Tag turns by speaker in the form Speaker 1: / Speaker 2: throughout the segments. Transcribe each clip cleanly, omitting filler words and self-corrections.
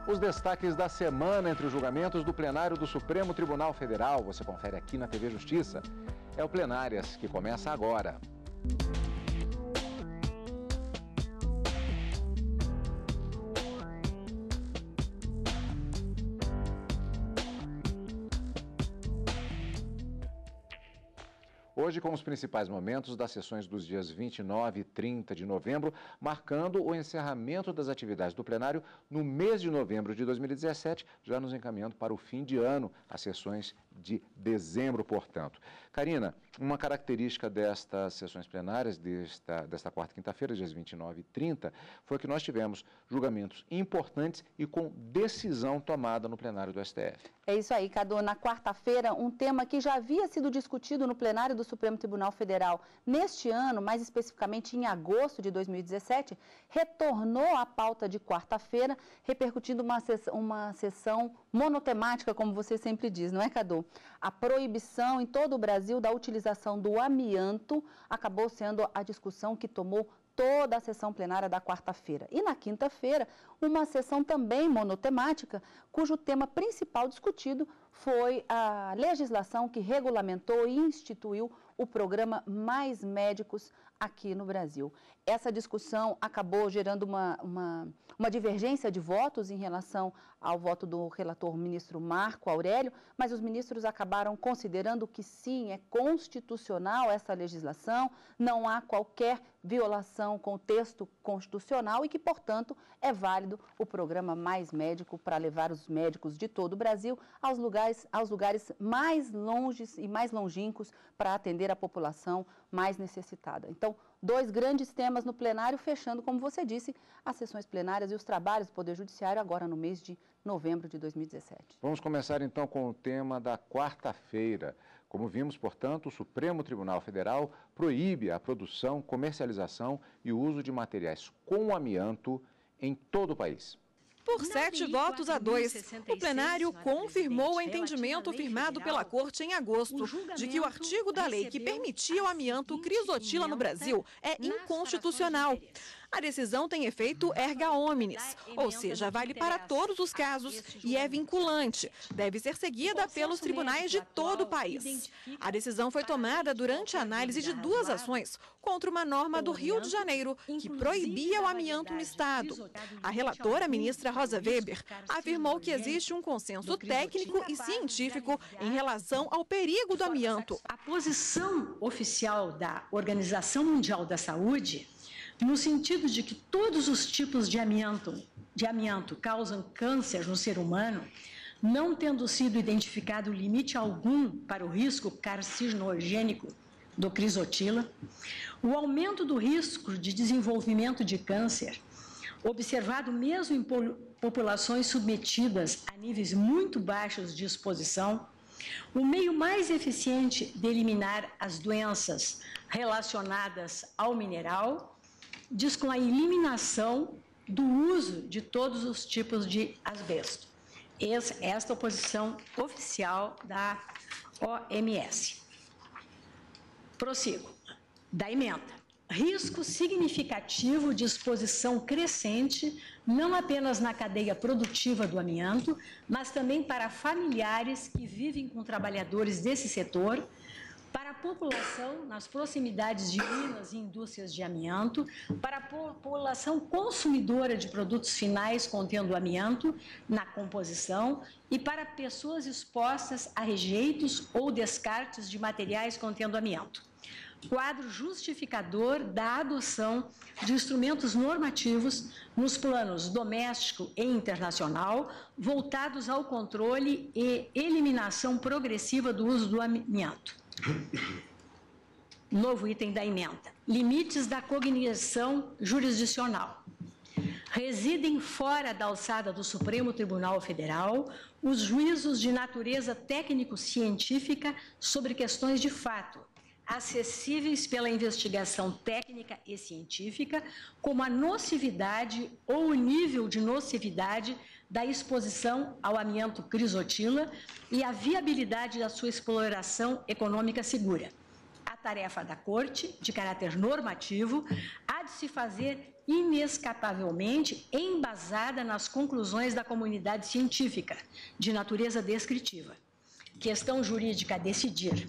Speaker 1: Os destaques da semana entre os julgamentos do plenário do Supremo Tribunal Federal, você confere aqui na TV Justiça. É o Plenárias, que começa agora. Hoje, com os principais momentos das sessões dos dias 29 e 30 de novembro, marcando o encerramento das atividades do plenário no mês de novembro de 2017, já nos encaminhando para o fim de ano, as sessões de dezembro, portanto. Karina, uma característica destas sessões plenárias, desta quarta e quinta-feira, dias 29 e 30, foi que nós tivemos julgamentos importantes e com decisão tomada no plenário do STF.
Speaker 2: É isso aí, Cadu. Na quarta-feira, um tema que já havia sido discutido no plenário do Supremo Tribunal Federal neste ano, mais especificamente em agosto de 2017, retornou à pauta de quarta-feira, repercutindo uma sessão monotemática, como você sempre diz, não é, Cadu? A proibição em todo o Brasil da utilização do amianto acabou sendo a discussão que tomou toda a sessão plenária da quarta-feira. E na quinta-feira, uma sessão também monotemática, cujo tema principal discutido foi a legislação que regulamentou e instituiu o programa Mais Médicos aqui no Brasil. Essa discussão acabou gerando uma divergência de votos em relação ao voto do relator ministro Marco Aurélio, mas os ministros acabaram considerando que sim, é constitucional essa legislação, não há qualquer violação com o texto constitucional e que, portanto, é válido o programa Mais Médico para levar os médicos de todo o Brasil aos lugares mais longes e mais longínquos para atender a população mais necessitada. Então, dois grandes temas no plenário, fechando, como você disse, as sessões plenárias e os trabalhos do Poder Judiciário agora no mês de novembro de 2017.
Speaker 1: Vamos começar então com o tema da quarta-feira. Como vimos, portanto, o Supremo Tribunal Federal proíbe a produção, comercialização e o uso de materiais com amianto em todo o país.
Speaker 3: Por 7-2, o plenário confirmou o entendimento firmado pela Corte em agosto de que o artigo da lei que permitia o amianto crisotila no Brasil é inconstitucional. A decisão tem efeito erga omnes, ou seja, vale para todos os casos e é vinculante. Deve ser seguida pelos tribunais de todo o país. A decisão foi tomada durante a análise de duas ações contra uma norma do Rio de Janeiro que proibia o amianto no Estado. A relatora, a ministra Rosa Weber, afirmou que existe um consenso técnico e científico em relação ao perigo do amianto.
Speaker 4: A posição oficial da Organização Mundial da Saúde, no sentido de que todos os tipos de amianto causam câncer no ser humano, não tendo sido identificado limite algum para o risco carcinogênico do crisotila, o aumento do risco de desenvolvimento de câncer, observado mesmo em populações submetidas a níveis muito baixos de exposição, o meio mais eficiente de eliminar as doenças relacionadas ao mineral diz com a eliminação do uso de todos os tipos de asbesto. Esta é a posição oficial da OMS. Prossigo. Da emenda. Risco significativo de exposição crescente, não apenas na cadeia produtiva do amianto, mas também para familiares que vivem com trabalhadores desse setor, para a população nas proximidades de minas e indústrias de amianto, para a população consumidora de produtos finais contendo amianto na composição e para pessoas expostas a rejeitos ou descartes de materiais contendo amianto. Quadro justificador da adoção de instrumentos normativos nos planos doméstico e internacional voltados ao controle e eliminação progressiva do uso do amianto. Novo item da emenda. Limites da cognição jurisdicional. Residem fora da alçada do Supremo Tribunal Federal os juízos de natureza técnico-científica sobre questões de fato, acessíveis pela investigação técnica e científica, como a nocividade ou o nível de nocividade da exposição ao amianto crisotila e a viabilidade da sua exploração econômica segura. A tarefa da Corte, de caráter normativo, há de se fazer inescapavelmente embasada nas conclusões da comunidade científica, de natureza descritiva. Questão jurídica a decidir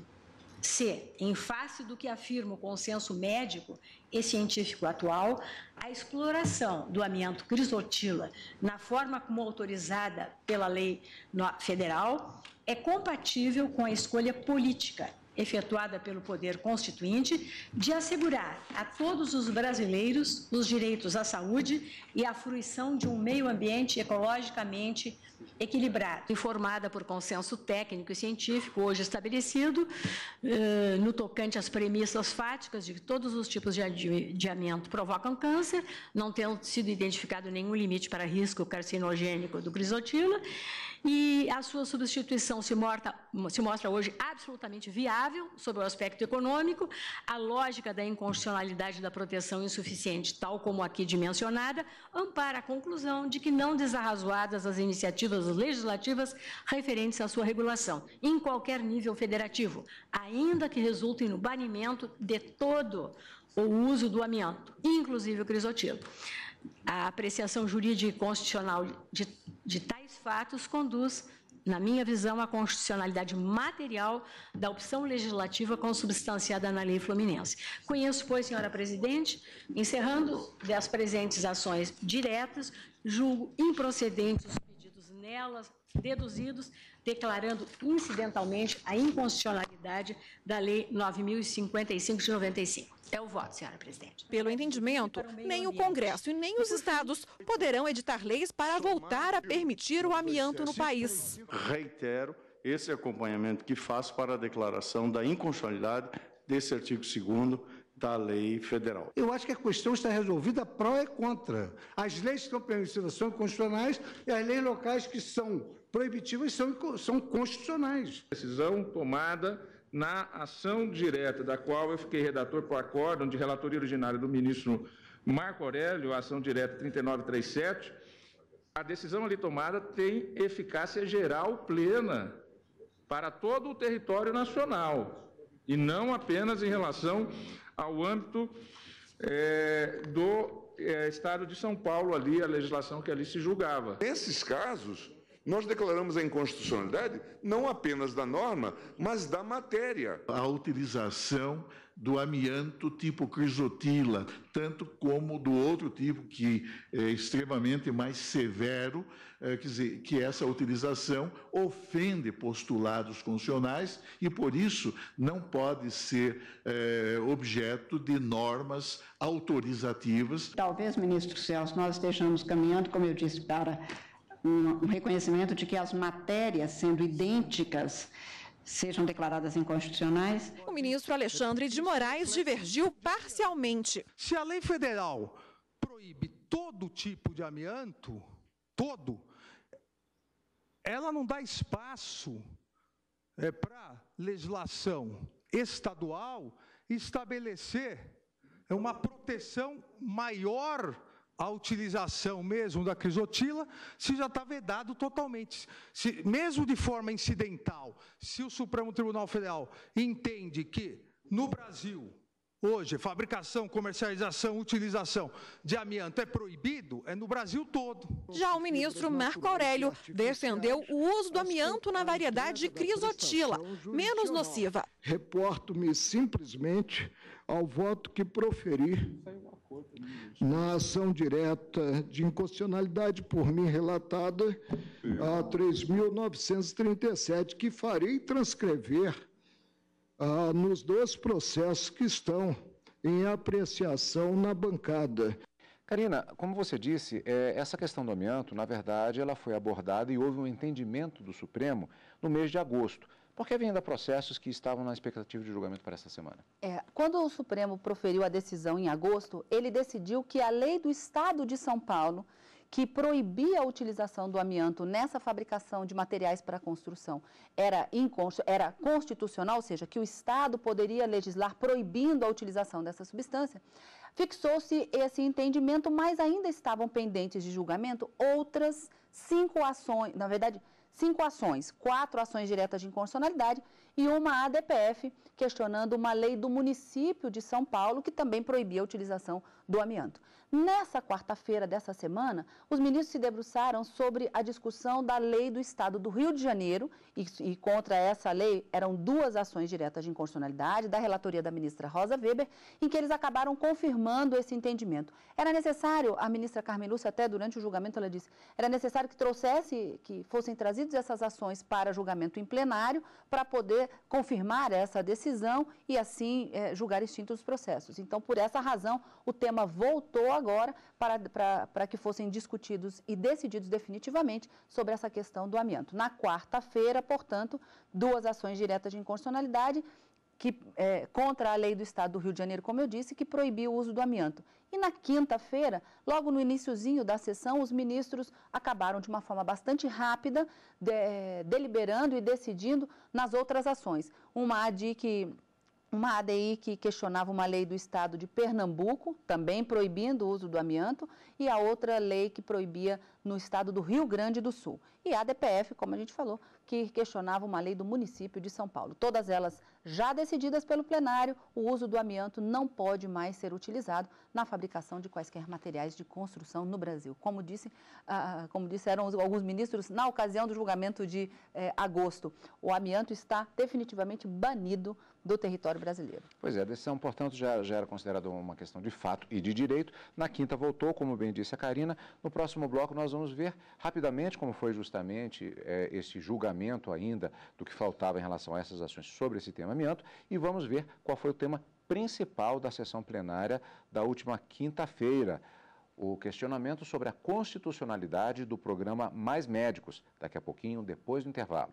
Speaker 4: se, em face do que afirma o consenso médico e científico atual, a exploração do amianto crisotila, na forma como autorizada pela lei federal, é compatível com a escolha política efetuada pelo Poder Constituinte de assegurar a todos os brasileiros os direitos à saúde e à fruição de um meio ambiente ecologicamente equilibrado, informada por consenso técnico e científico hoje estabelecido, no tocante às premissas fáticas de que todos os tipos de amianto provocam câncer, não tendo sido identificado nenhum limite para risco carcinogênico do crisotila, e a sua substituição se mostra hoje absolutamente viável sob o aspecto econômico. A lógica da inconstitucionalidade da proteção insuficiente, tal como aqui dimensionada, ampara a conclusão de que não desarrazoadas as iniciativas legislativas referentes à sua regulação, em qualquer nível federativo, ainda que resultem no banimento de todo o uso do amianto, inclusive o crisotilo. A apreciação jurídica e constitucional de tais fatos conduz, na minha visão, à constitucionalidade material da opção legislativa consubstanciada na lei fluminense. Conheço, pois, senhora presidente, encerrando das presentes ações diretas, julgo improcedentes os pedidos nelas deduzidos, declarando incidentalmente a inconstitucionalidade da Lei 9.055 de 95. É o voto, senhora presidente.
Speaker 3: Pelo entendimento, nem o Congresso e nem os estados poderão editar leis para voltar a permitir o amianto no país.
Speaker 5: Reitero esse acompanhamento que faço para a declaração da inconstitucionalidade desse artigo 2º da lei federal.
Speaker 6: Eu acho que a questão está resolvida pró e contra. As leis que estão permissivas são constitucionais e as leis locais que são proibitivas são constitucionais.
Speaker 7: Decisão tomada na ação direta, da qual eu fiquei redator por acórdão de relatoria originária do ministro Marco Aurélio, a ação direta 3937, a decisão ali tomada tem eficácia geral plena para todo o território nacional, e não apenas em relação ao âmbito do Estado de São Paulo, ali, a legislação que ali se julgava.
Speaker 8: Nesses casos, nós declaramos a inconstitucionalidade não apenas da norma, mas da matéria.
Speaker 9: A utilização do amianto tipo crisotila, tanto como do outro tipo que é extremamente mais severo, quer dizer, que essa utilização ofende postulados constitucionais e, por isso, não pode ser objeto de normas autorizativas.
Speaker 10: Talvez, ministro Celso, nós estejamos caminhando, como eu disse, para um reconhecimento de que as matérias, sendo idênticas, sejam declaradas inconstitucionais.
Speaker 3: O ministro Alexandre de Moraes divergiu parcialmente.
Speaker 11: Se a lei federal proíbe todo tipo de amianto, ela não dá espaço para legislação estadual estabelecer uma proteção maior a utilização mesmo da crisotila, se já está vedado totalmente. Mesmo de forma incidental, se o Supremo Tribunal Federal entende que, no Brasil, hoje, fabricação, comercialização, utilização de amianto é proibido, é no Brasil todo.
Speaker 3: Já o ministro Marco Aurélio defendeu o uso do amianto na variedade crisotila, menos nociva.
Speaker 12: Reporto-me simplesmente ao voto que proferi na ação direta de inconstitucionalidade por mim relatada a 3.937, que farei transcrever nos dois processos que estão em apreciação na bancada.
Speaker 1: Karina, como você disse, essa questão do amianto, na verdade, ela foi abordada e houve um entendimento do Supremo no mês de agosto. Por que vem ainda processos que estavam na expectativa de julgamento para esta semana?
Speaker 2: Quando o Supremo proferiu a decisão em agosto, ele decidiu que a lei do Estado de São Paulo, que proibia a utilização do amianto nessa fabricação de materiais para construção, era constitucional, ou seja, que o Estado poderia legislar proibindo a utilização dessa substância. Fixou-se esse entendimento, mas ainda estavam pendentes de julgamento outras 5 ações, na verdade, 5 ações, 4 ações diretas de inconstitucionalidade e uma ADPF, questionando uma lei do município de São Paulo, que também proibia a utilização do amianto. Nessa quarta-feira dessa semana, os ministros se debruçaram sobre a discussão da lei do Estado do Rio de Janeiro, e contra essa lei eram 2 ações diretas de inconstitucionalidade da relatoria da ministra Rosa Weber, em que eles acabaram confirmando esse entendimento. Era necessário, a ministra Carmen Lúcia, até durante o julgamento, ela disse, era necessário que fossem trazidas essas ações para julgamento em plenário, para poder confirmar essa decisão e, assim, julgar extintos os processos. Então, por essa razão, o tema voltou agora para que fossem discutidos e decididos definitivamente sobre essa questão do amianto. Na quarta-feira, portanto, 2 ações diretas de inconstitucionalidade contra a lei do Estado do Rio de Janeiro, como eu disse, que proibia o uso do amianto. E na quinta-feira, logo no iniciozinho da sessão, os ministros acabaram de uma forma bastante rápida, deliberando e decidindo nas outras ações. Uma ADI que questionava uma lei do Estado de Pernambuco, também proibindo o uso do amianto, e a outra lei que proibia no Estado do Rio Grande do Sul. E a ADPF, como a gente falou, que questionava uma lei do município de São Paulo. Todas elas já decididas pelo plenário, o uso do amianto não pode mais ser utilizado na fabricação de quaisquer materiais de construção no Brasil. Como disseram alguns ministros na ocasião do julgamento de agosto, o amianto está definitivamente banido do território brasileiro.
Speaker 1: Pois é, a decisão, portanto, já era considerada uma questão de fato e de direito. Na quinta voltou, como bem disse a Karina. No próximo bloco nós vamos ver rapidamente como foi justamente esse julgamento ainda do que faltava em relação a essas ações sobre esse tema amianto e vamos ver qual foi o tema principal da sessão plenária da última quinta-feira. O questionamento sobre a constitucionalidade do programa Mais Médicos. Daqui a pouquinho, depois do intervalo.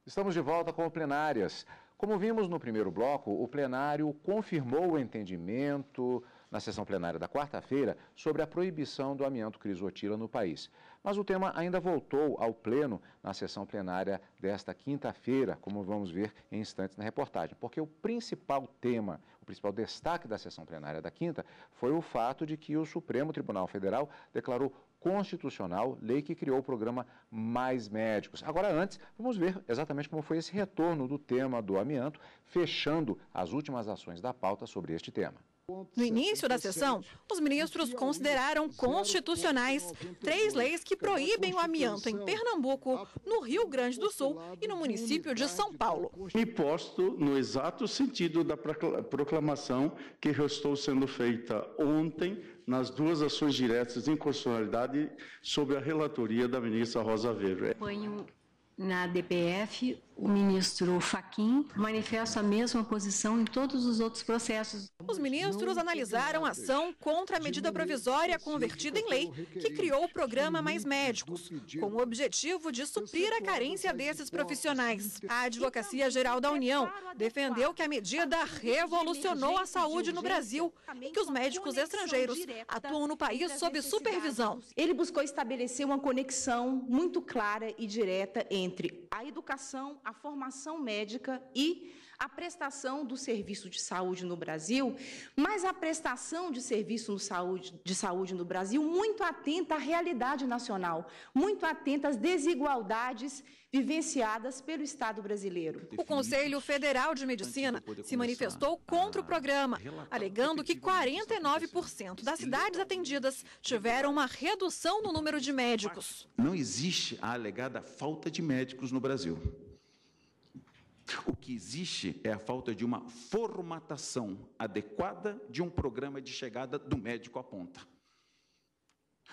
Speaker 1: Estamos de volta com o Plenárias. Como vimos no primeiro bloco, o plenário confirmou o entendimento na sessão plenária da quarta-feira sobre a proibição do amianto crisotila no país. Mas o tema ainda voltou ao pleno na sessão plenária desta quinta-feira, como vamos ver em instantes na reportagem, porque o principal tema, o principal destaque da sessão plenária da quinta foi o fato de que o Supremo Tribunal Federal declarou constitucional lei que criou o programa Mais Médicos. Agora, antes, vamos ver exatamente como foi esse retorno do tema do amianto, fechando as últimas ações da pauta sobre este tema.
Speaker 3: No início da sessão, os ministros consideraram constitucionais 3 leis que proíbem o amianto em Pernambuco, no Rio Grande do Sul e no município de São Paulo.
Speaker 5: Me posto no exato sentido da proclamação que estou sendo feita ontem nas 2 ações diretas de inconstitucionalidade sob a relatoria da ministra Rosa Weber.
Speaker 4: Acompanho na DPF, o ministro Fachin manifesta a mesma posição em todos os outros processos.
Speaker 3: Os ministros analisaram a ação contra a medida provisória convertida em lei que criou o programa Mais Médicos, com o objetivo de suprir a carência desses profissionais. A Advocacia Geral da União defendeu que a medida revolucionou a saúde no Brasil e que os médicos estrangeiros atuam no país sob supervisão.
Speaker 13: Ele buscou estabelecer uma conexão muito clara e direta entre a educação, a formação médica e a prestação do serviço de saúde no Brasil, mas a prestação de serviço de saúde no Brasil muito atenta à realidade nacional, muito atenta às desigualdades vivenciadas pelo Estado brasileiro.
Speaker 3: O Conselho Federal de Medicina se manifestou contra o programa, alegando que 49% das cidades atendidas tiveram uma redução no número de médicos.
Speaker 14: Não existe a alegada falta de médicos no Brasil. O que existe é a falta de uma formatação adequada de um programa de chegada do médico à ponta,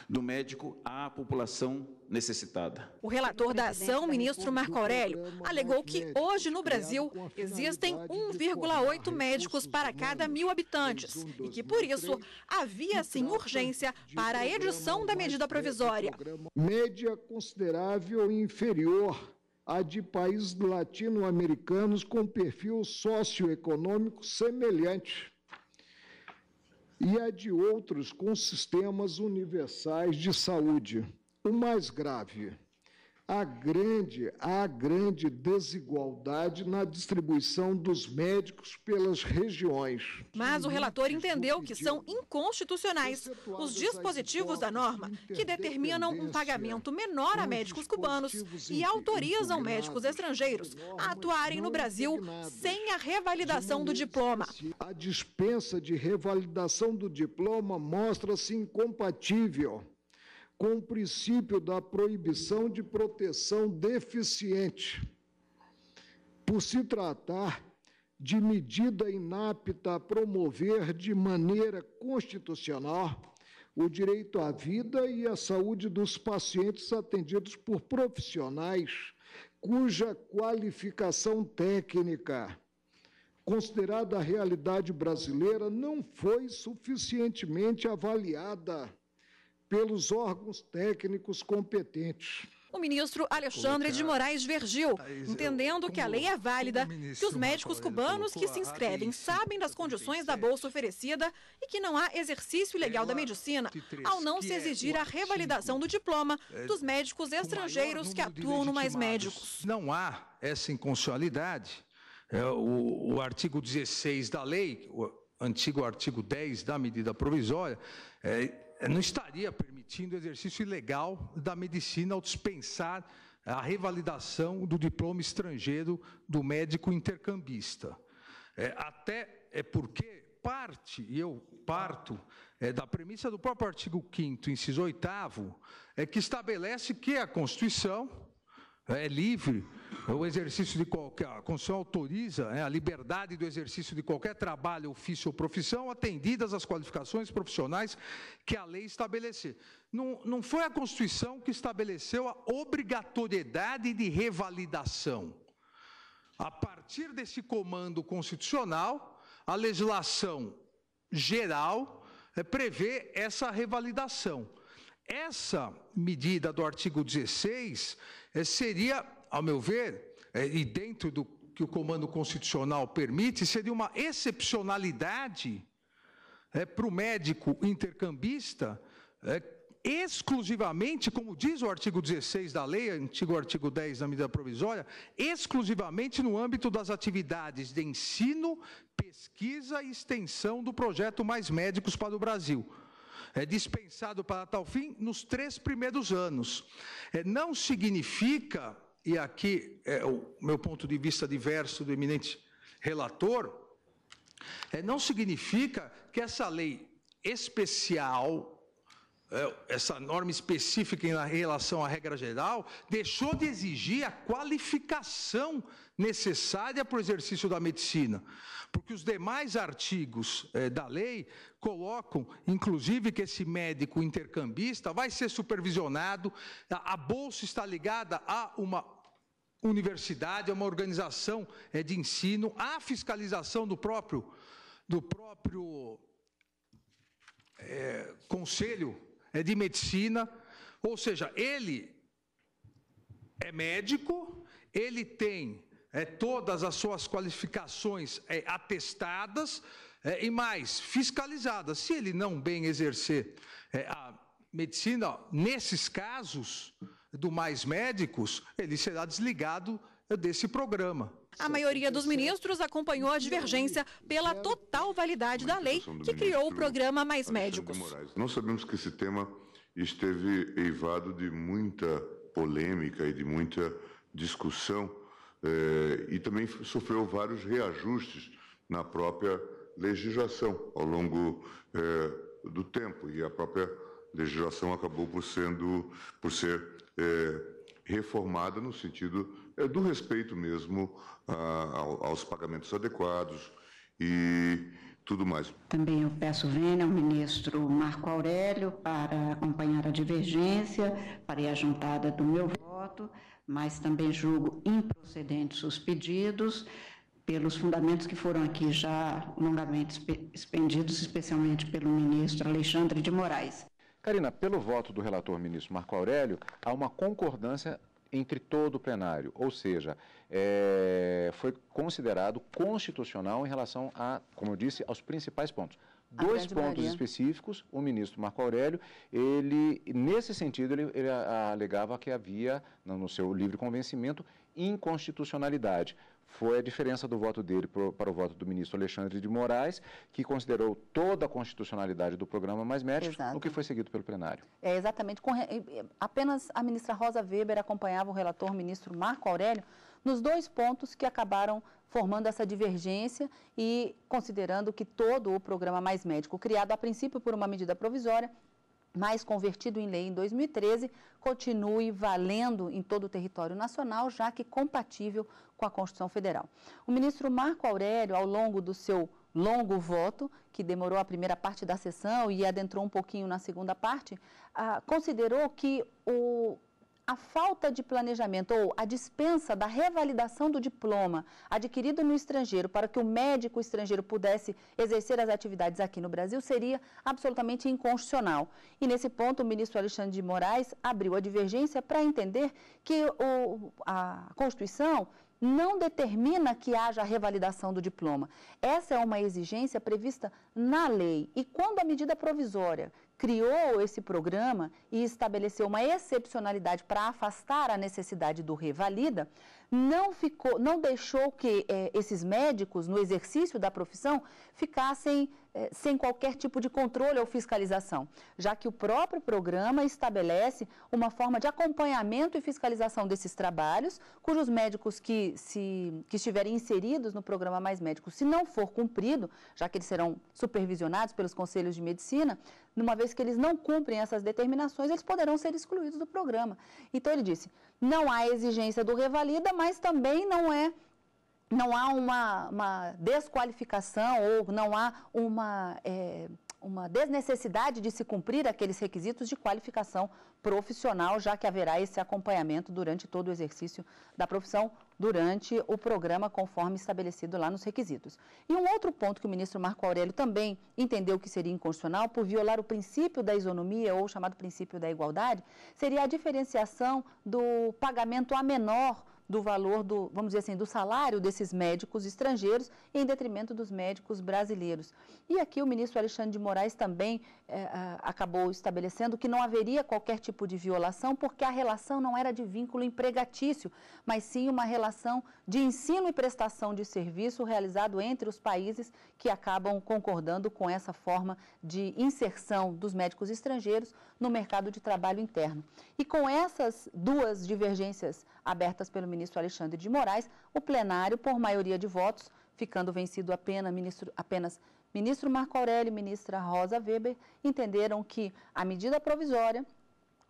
Speaker 14: do médico à população necessitada.
Speaker 3: O relator da ação, ministro Marco Aurélio, alegou que hoje no Brasil existem 1,8 médicos para cada 1.000 habitantes e que, por isso, havia sim urgência para a edição da medida provisória.
Speaker 12: Média considerável e inferior a de países latino-americanos com perfil socioeconômico semelhante e a de outros com sistemas universais de saúde. O mais grave, há grande desigualdade na distribuição dos médicos pelas regiões.
Speaker 3: Mas o relator entendeu que são inconstitucionais os dispositivos da norma que determinam um pagamento menor a médicos cubanos e autorizam médicos estrangeiros a atuarem no Brasil sem a revalidação do diploma.
Speaker 12: A dispensa de revalidação do diploma mostra-se incompatível com o princípio da proibição de proteção deficiente, por se tratar de medida inapta a promover de maneira constitucional o direito à vida e à saúde dos pacientes atendidos por profissionais cuja qualificação técnica, considerada a realidade brasileira, não foi suficientemente avaliada pelos órgãos técnicos competentes.
Speaker 3: O ministro Alexandre de Moraes divergiu, entendendo que a lei é válida, que os médicos cubanos que se inscrevem sabem das condições da bolsa oferecida e que não há exercício ilegal da medicina, ao não se exigir a revalidação do diploma dos médicos estrangeiros que atuam no Mais Médicos.
Speaker 11: Não há essa inconstitucionalidade. O artigo 16 da lei, o antigo artigo 10 da medida provisória, não estaria permitindo o exercício ilegal da medicina ao dispensar a revalidação do diploma estrangeiro do médico intercambista. Até porque eu parto da premissa do próprio artigo 5º, inciso 8º, que estabelece que a Constituição é livre, o exercício de qualquer... A Constituição autoriza a liberdade do exercício de qualquer trabalho, ofício ou profissão, atendidas as qualificações profissionais que a lei estabelecer. Não foi a Constituição que estabeleceu a obrigatoriedade de revalidação. A partir desse comando constitucional, a legislação geral prevê essa revalidação. Essa medida do artigo 16 seria, ao meu ver, e dentro do que o comando constitucional permite, seria uma excepcionalidade para o médico intercambista, exclusivamente, como diz o artigo 16 da lei, antigo artigo 10 da medida provisória, exclusivamente no âmbito das atividades de ensino, pesquisa e extensão do projeto Mais Médicos para o Brasil. Dispensado para tal fim nos 3 primeiros anos. Não significa, e aqui é o meu ponto de vista diverso do eminente relator, não significa que essa lei especial, essa norma específica em relação à regra geral, deixou de exigir a qualificação necessária para o exercício da medicina. Porque os demais artigos da lei colocam, inclusive, que esse médico intercambista vai ser supervisionado, a bolsa está ligada a uma universidade, a uma organização de ensino, à fiscalização do próprio Conselho de Medicina, ou seja, ele é médico, ele tem todas as suas qualificações atestadas e mais, fiscalizadas. Se ele não bem exercer a medicina, nesses casos do Mais Médicos, ele será desligado desse programa.
Speaker 3: A maioria dos ministros acompanhou a divergência pela total validade da lei que criou o programa Mais Médicos.
Speaker 8: Nós sabemos que esse tema esteve eivado de muita polêmica e de muita discussão, e também sofreu vários reajustes na própria legislação ao longo do tempo, e a própria legislação acabou por ser reformada no sentido do respeito mesmo aos pagamentos adequados e tudo mais.
Speaker 10: Também eu peço vênia ao ministro Marco Aurélio para acompanhar a divergência, para ir ajuntada do meu voto, mas também julgo improcedentes os pedidos, pelos fundamentos que foram aqui já longamente expendidos, especialmente pelo ministro Alexandre de Moraes.
Speaker 1: Karina, pelo voto do relator ministro Marco Aurélio, há uma concordância entre todo o plenário, ou seja, foi considerado constitucional em relação a, como eu disse, aos principais pontos. Dois pontos específicos, o ministro Marco Aurélio, nesse sentido, ele alegava que havia, no seu livre convencimento, inconstitucionalidade. Foi a diferença do voto dele para o voto do ministro Alexandre de Moraes, que considerou toda a constitucionalidade do programa Mais Médicos, o que foi seguido pelo plenário.
Speaker 2: Exatamente. Apenas a ministra Rosa Weber acompanhava o relator ministro Marco Aurélio nos dois pontos que acabaram formando essa divergência e considerando que todo o programa Mais Médico, criado a princípio por uma medida provisória, mas convertido em lei em 2013, continue valendo em todo o território nacional, já que compatível com a Constituição Federal. O ministro Marco Aurélio, ao longo do seu longo voto, que demorou a primeira parte da sessão e adentrou um pouquinho na segunda parte, considerou que a falta de planejamento ou a dispensa da revalidação do diploma adquirido no estrangeiro para que o médico estrangeiro pudesse exercer as atividades aqui no Brasil seria absolutamente inconstitucional. E nesse ponto o ministro Alexandre de Moraes abriu a divergência para entender que a Constituição não determina que haja a revalidação do diploma. Essa é uma exigência prevista na lei. E quando a medida provisória criou esse programa e estabeleceu uma excepcionalidade para afastar a necessidade do revalida, não deixou que esses médicos, no exercício da profissão, ficassem sem qualquer tipo de controle ou fiscalização, já que o próprio programa estabelece uma forma de acompanhamento e fiscalização desses trabalhos, cujos médicos que estiverem inseridos no programa Mais Médicos, se não for cumprido, já que eles serão supervisionados pelos conselhos de medicina, uma vez que eles não cumprem essas determinações, eles poderão ser excluídos do programa. Então ele disse, não há exigência do revalida, mas também não há uma desqualificação ou não há uma desnecessidade de se cumprir aqueles requisitos de qualificação profissional, já que haverá esse acompanhamento durante todo o exercício da profissão, durante o programa, conforme estabelecido lá nos requisitos. E um outro ponto que o ministro Marco Aurélio também entendeu que seria inconstitucional, por violar o princípio da isonomia, ou chamado princípio da igualdade, seria a diferenciação do pagamento a menor do valor vamos dizer assim, do salário desses médicos estrangeiros em detrimento dos médicos brasileiros. E aqui o ministro Alexandre de Moraes também acabou estabelecendo que não haveria qualquer tipo de violação, porque a relação não era de vínculo empregatício, mas sim uma relação de ensino e prestação de serviço realizado entre os países que acabam concordando com essa forma de inserção dos médicos estrangeiros no mercado de trabalho interno. E com essas duas divergências abertas pelo ministro Alexandre de Moraes, o plenário, por maioria de votos, ficando vencido apenas ministro Marco Aurélio e ministra Rosa Weber, entenderam que a medida provisória,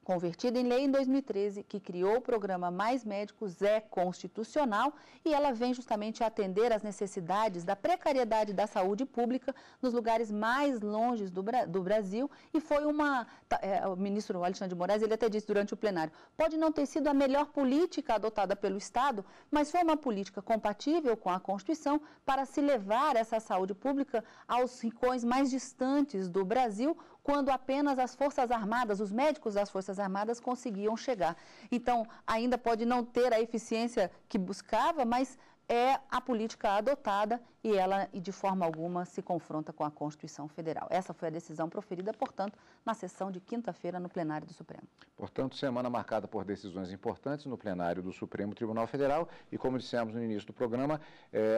Speaker 2: convertida em lei em 2013, que criou o programa Mais Médicos, é constitucional e ela vem justamente atender às necessidades da precariedade da saúde pública nos lugares mais longes do Brasil e foi o ministro Alexandre de Moraes, ele até disse durante o plenário, pode não ter sido a melhor política adotada pelo Estado, mas foi uma política compatível com a Constituição para se levar essa saúde pública aos rincões mais distantes do Brasil, quando apenas as Forças Armadas, os médicos das Forças Armadas conseguiam chegar. Então, ainda pode não ter a eficiência que buscava, mas é a política adotada e ela, de forma alguma, se confronta com a Constituição Federal. Essa foi a decisão proferida, portanto, na sessão de quinta-feira no plenário do Supremo.
Speaker 1: Portanto, semana marcada por decisões importantes no plenário do Supremo Tribunal Federal e, como dissemos no início do programa,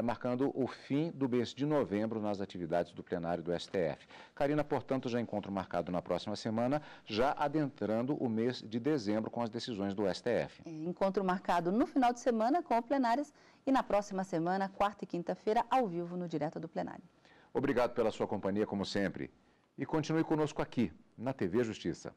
Speaker 1: marcando o fim do mês de novembro nas atividades do plenário do STF. Karina, portanto, já encontro marcado na próxima semana, já adentrando o mês de dezembro com as decisões do STF.
Speaker 2: Encontro marcado no final de semana com o plenários e na próxima semana, quarta e quinta-feira, ao vivo no Direto do Plenário.
Speaker 1: Obrigado pela sua companhia, como sempre. E continue conosco aqui, na TV Justiça.